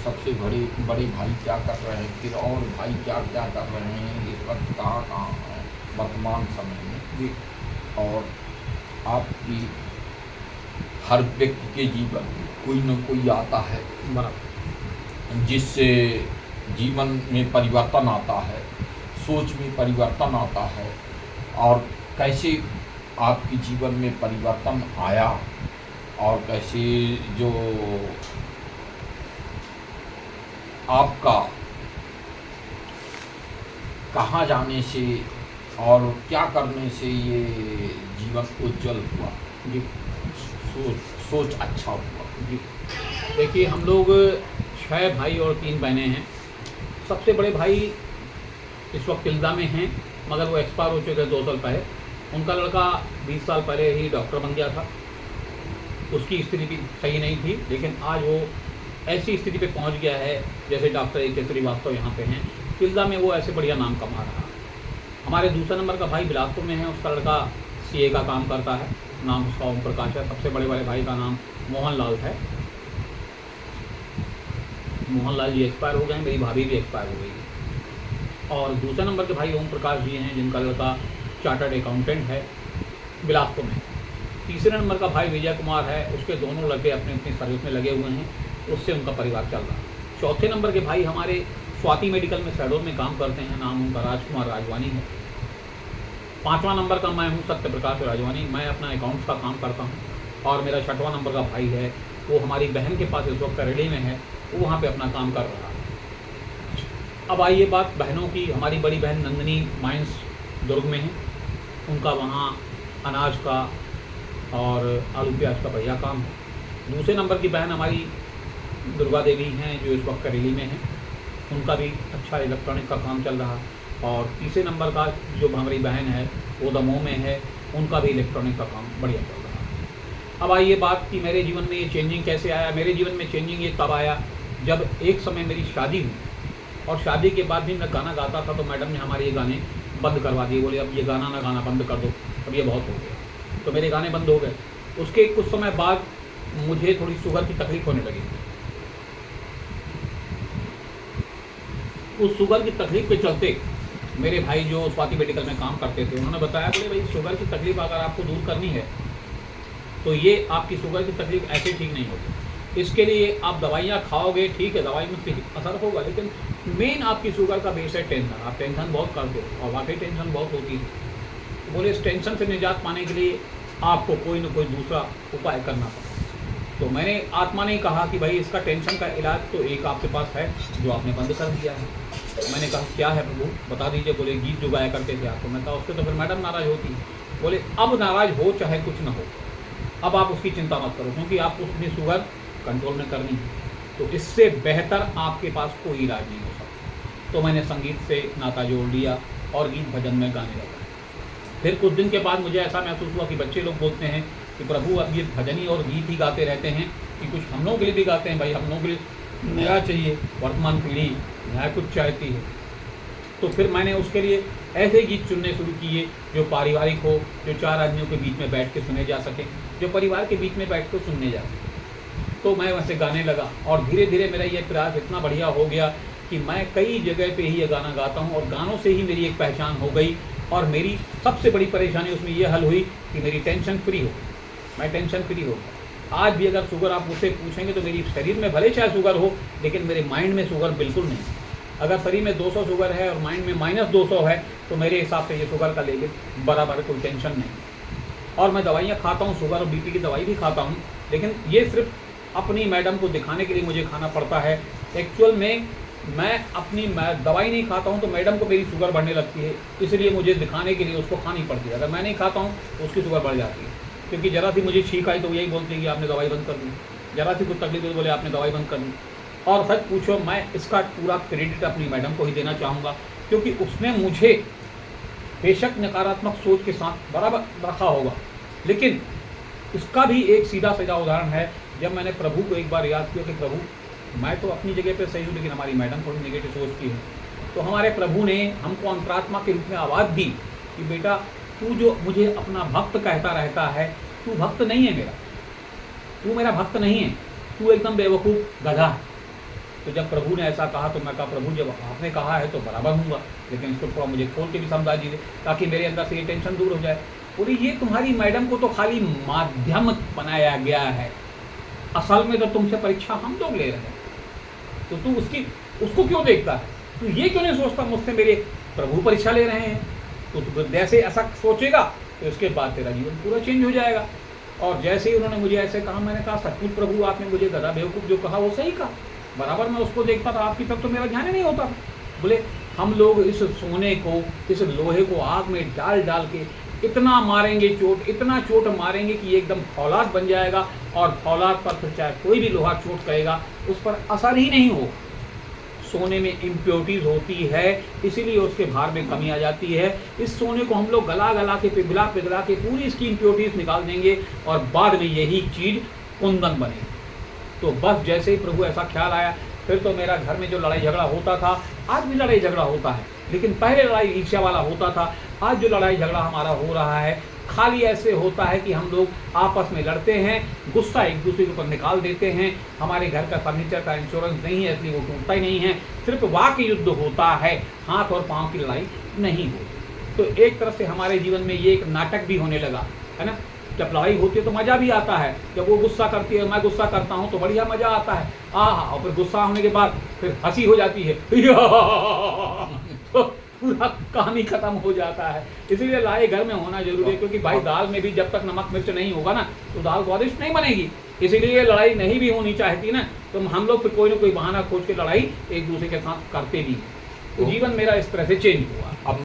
सबसे बड़े बड़े भाई क्या कर रहे हैं, फिर और भाई क्या क्या कर रहे हैं, इस वक्त कहाँ कहाँ हैं वर्तमान समय में जी। और आपकी हर व्यक्ति के जीवन में कोई न कोई आता है बराबर। जिससे जीवन में परिवर्तन आता है, सोच में परिवर्तन आता है। और कैसे आपके जीवन में परिवर्तन आया और कैसे जो आपका कहाँ जाने से और क्या करने से ये जीवन उज्जवल हुआ, जी। सोच अच्छा हुआ। जी, देखिए हम लोग 6 भाई और 3 बहनें हैं। सबसे बड़े भाई इस वक्त तिल्दा में हैं, मगर वो एक्सपायर हो चुके हैं 2 साल पहले। उनका लड़का 20 साल पहले ही डॉक्टर बन गया था। उसकी स्थिति भी सही नहीं थी, लेकिन आज वो ऐसी स्थिति पे पहुंच गया है जैसे डॉक्टर ए के श्रीवास्तव यहाँ पे हैं तिल्दा में, वो ऐसे बढ़िया नाम कमा रहा है। हमारे दूसरे नंबर का भाई बिलासपुर में है, उसका लड़का सीए का काम करता है, नाम उसका ओम प्रकाश है। सबसे बड़े वाले भाई का नाम मोहन लाल है। मोहन लाल जी एक्सपायर हो गए हैं, मेरी भाभी भी एक्सपायर हो गई है। और दूसरे नंबर के भाई ओम प्रकाश जी हैं, जिनका लड़का चार्टर्ड अकाउंटेंट है बिलासपुर में। तीसरे नंबर का भाई विजय कुमार है, उसके दोनों लड़के अपनी अपनी सर्विस में लगे हुए हैं, उससे उनका परिवार चल रहा है। चौथे नंबर के भाई हमारे स्वाति मेडिकल में शहडोल में काम करते हैं, नाम उनका राजकुमार राजवानी है। 5वां नंबर का मैं हूँ सत्य प्रकाश राजवानी, मैं अपना अकाउंट्स का काम करता हूँ। और मेरा 6वां नंबर का भाई है, वो हमारी बहन के पास इस वक्त करेली में है, वो वहाँ पे अपना काम कर रहा है। अब आइए बात बहनों की। हमारी बड़ी बहन नंदिनी माइंस दुर्ग में है, उनका वहाँ अनाज का और आलू प्याज का बढ़िया काम है। दूसरे नंबर की बहन हमारी दुर्गा देवी हैं, जो इस वक्त करेली में हैं, उनका भी अच्छा इलेक्ट्रॉनिक का काम चल रहा है। और तीसरे नंबर का जो हमारी बहन है वो दमोह में है, उनका भी इलेक्ट्रॉनिक का काम बढ़िया चल रहा है। अब आइए बात कि मेरे जीवन में ये चेंजिंग कैसे आया। मेरे जीवन में चेंजिंग ये तब आया जब एक समय मेरी शादी हुई, और शादी के बाद भी मैं गाना गाता था तो मैडम ने हमारे ये गाने बंद करवा दिए। बोले अब ये गाना ना गाना बंद कर दो, अब ये बहुत हो गया। तो मेरे गाने बंद हो गए। उसके कुछ समय बाद मुझे थोड़ी शुगर की तकलीफ होने लगी। उस शुगर की तकलीफ के चलते मेरे भाई जो स्वाति मेडिकल में काम करते थे, उन्होंने बताया बोले भाई शुगर की तकलीफ अगर आपको दूर करनी है तो ये आपकी शुगर की तकलीफ ऐसे ठीक नहीं होती। इसके लिए आप दवाइयाँ खाओगे, ठीक है, दवाई में असर होगा, लेकिन मेन आपकी शुगर का बेस है टेंशन। आप टेंशन बहुत करते हो और वाकई टेंशन बहुत होती है। तो बोले इस टेंशन से निजात पाने के लिए आपको कोई ना कोई दूसरा उपाय करना पड़ेगा। तो मैंने आत्मा ने कहा कि भाई इसका टेंशन का इलाज तो एक आपके पास है जो आपने बंद कर दिया है। मैंने कहा क्या है प्रभु बता दीजिए। बोले गीत जो गाया करते थे आपको। मैं कहा उससे तो फिर मैडम नाराज़ होती है। बोले अब नाराज़ हो चाहे कुछ ना हो, अब आप उसकी चिंता मत करो, क्योंकि आपको अपनी शुगर कंट्रोल में करनी है। तो इससे बेहतर आपके पास कोई इलाज नहीं हो सकता। तो मैंने संगीत से नाता जोड़ लिया और गीत भजन में गाने लगा। फिर कुछ दिन के बाद मुझे ऐसा महसूस हुआ कि बच्चे लोग बोलते हैं कि प्रभु अब ये भजनी और गीत ही गाते रहते हैं, कि कुछ हम लोगों के लिए भी गाते हैं। भाई हम लोगों के लिए नया चाहिए, वर्तमान पीढ़ी नया कुछ चाहती है। तो फिर मैंने उसके लिए ऐसे गीत चुनने शुरू किए जो पारिवारिक हो, जो 4 आदमियों के बीच में बैठ के सुने जा सकें, जो परिवार के बीच में बैठ कर सुनने जा सकें। तो मैं वैसे गाने लगा और धीरे धीरे मेरा ये प्रयास इतना बढ़िया हो गया कि मैं कई जगह पे ही ये गाना गाता हूँ और गानों से ही मेरी एक पहचान हो गई। और मेरी सबसे बड़ी परेशानी उसमें ये हल हुई कि मेरी टेंशन फ्री हो, मैं टेंशन फ्री हो गया। आज भी अगर शुगर आप मुझसे पूछेंगे तो मेरी शरीर में भले चाहे शुगर हो, लेकिन मेरे माइंड में शुगर बिल्कुल नहीं। अगर शरीर में 200 शुगर है और माइंड में -200 है तो मेरे हिसाब से ये शुगर का लेवल बराबर, कोई टेंशन नहीं। और मैं दवाइयाँ खाता हूँ, शुगर और बीपी की दवाई भी खाता हूँ, लेकिन ये सिर्फ अपनी मैडम को दिखाने के लिए मुझे खाना पड़ता है। एक्चुअल में मैं अपनी दवाई नहीं खाता हूँ तो मैडम को मेरी शुगर बढ़ने लगती है, इसलिए मुझे दिखाने के लिए उसको खानी पड़ती है। अगर मैं नहीं खाता हूँ तो उसकी शुगर बढ़ जाती है, क्योंकि ज़रा सी मुझे छींक आई तो यही बोलते हैं कि आपने दवाई बंद कर दी, ज़रा सी कुछ तकलीफ हुई बोले आपने दवाई बंद कर दी। और सच पूछो मैं इसका पूरा क्रेडिट अपनी मैडम को ही देना चाहूँगा, क्योंकि उसने मुझे बेशक नकारात्मक सोच के साथ बराबर रखा होगा, लेकिन इसका भी एक सीधा सीधा उदाहरण है। जब मैंने प्रभु को एक बार याद किया कि प्रभु मैं तो अपनी जगह पे सही हूँ, लेकिन हमारी मैडम थोड़ी नेगेटिव सोच की है, तो हमारे प्रभु ने हमको अंतरात्मा के रूप में आवाज़ दी कि बेटा तू जो मुझे अपना भक्त कहता रहता है, तू भक्त नहीं है मेरा, तू मेरा भक्त नहीं है, तू एकदम बेवकूफ़ गधा है। तो जब प्रभु ने ऐसा कहा तो मैं कहा प्रभु जब आपने कहा है तो बराबर हूँगा, लेकिन इसको थोड़ा मुझे खोल के भी समझा दीजिए ताकि मेरे अंदर से ये टेंशन दूर हो जाए। बोली ये तुम्हारी मैडम को तो खाली माध्यम बनाया गया है, असल में तो तुमसे परीक्षा हम लोग ले रहे हैं, तो तू उसको क्यों देखता है? तू ये क्यों नहीं सोचता मुझसे मेरे प्रभु परीक्षा ले रहे हैं? तो जैसे ऐसा सोचेगा तो इसके बाद तेरा जीवन पूरा चेंज हो जाएगा। और जैसे ही उन्होंने मुझे ऐसे कहा, मैंने कहा सचमुच प्रभु आपने मुझे गधा बेवकूफ़ जो कहा वो सही कहा, बराबर मैं उसको देखता था, आपकी तरफ तो मेरा ध्यान ही नहीं होता। बोले हम लोग इस सोने को, इस लोहे को आग में डाल डाल के इतना मारेंगे चोट, इतना चोट मारेंगे कि ये एकदम फौलाद बन जाएगा, और फौलाद पर फिर चाहे कोई भी लोहा चोट करेगा उस पर असर ही नहीं हो। सोने में इम्प्योरिटीज़ होती है, इसीलिए उसके भार में कमी आ जाती है। इस सोने को हम लोग गला गला के पिघला पिघला के पूरी इसकी इम्प्योरिटीज़ निकाल देंगे और बाद में यही चीज़ कुंदन बनेगी। तो बस जैसे ही प्रभु ऐसा ख्याल आया, फिर तो मेरा घर में जो लड़ाई झगड़ा होता था, आज भी लड़ाई झगड़ा होता है, लेकिन पहले लड़ाई ईर्ष्या वाला होता था, आज जो लड़ाई झगड़ा हमारा हो रहा है खाली ऐसे होता है कि हम लोग आपस में लड़ते हैं, गुस्सा एक दूसरे के ऊपर निकाल देते हैं। हमारे घर का फर्नीचर का इंश्योरेंस नहीं है इसलिए वो टूटता ही नहीं है, सिर्फ वाक युद्ध होता है, हाथ और पाँव की लड़ाई नहीं होती। तो एक तरफ से हमारे जीवन में ये एक नाटक भी होने लगा है ना। जब लड़ाई होती है तो मज़ा भी आता है, जब वो गुस्सा करती है मैं गुस्सा करता हूँ तो बढ़िया मज़ा आता है, और फिर गुस्सा होने के बाद फिर हंसी हो जाती है तो पूरा कहानी खत्म हो जाता है। इसीलिए लड़ाई घर में होना जरूरी है, क्योंकि भाई दाल में भी जब तक नमक मिर्च नहीं होगा ना तो दाल स्वादिष्ट नहीं बनेगी। इसीलिए लड़ाई नहीं भी होनी चाहती ना, तो हम लोग फिर कोई ना कोई बहाना खोज के लड़ाई एक दूसरे के साथ करते भी। तो जीवन मेरा इस तरह से चेंज हुआ।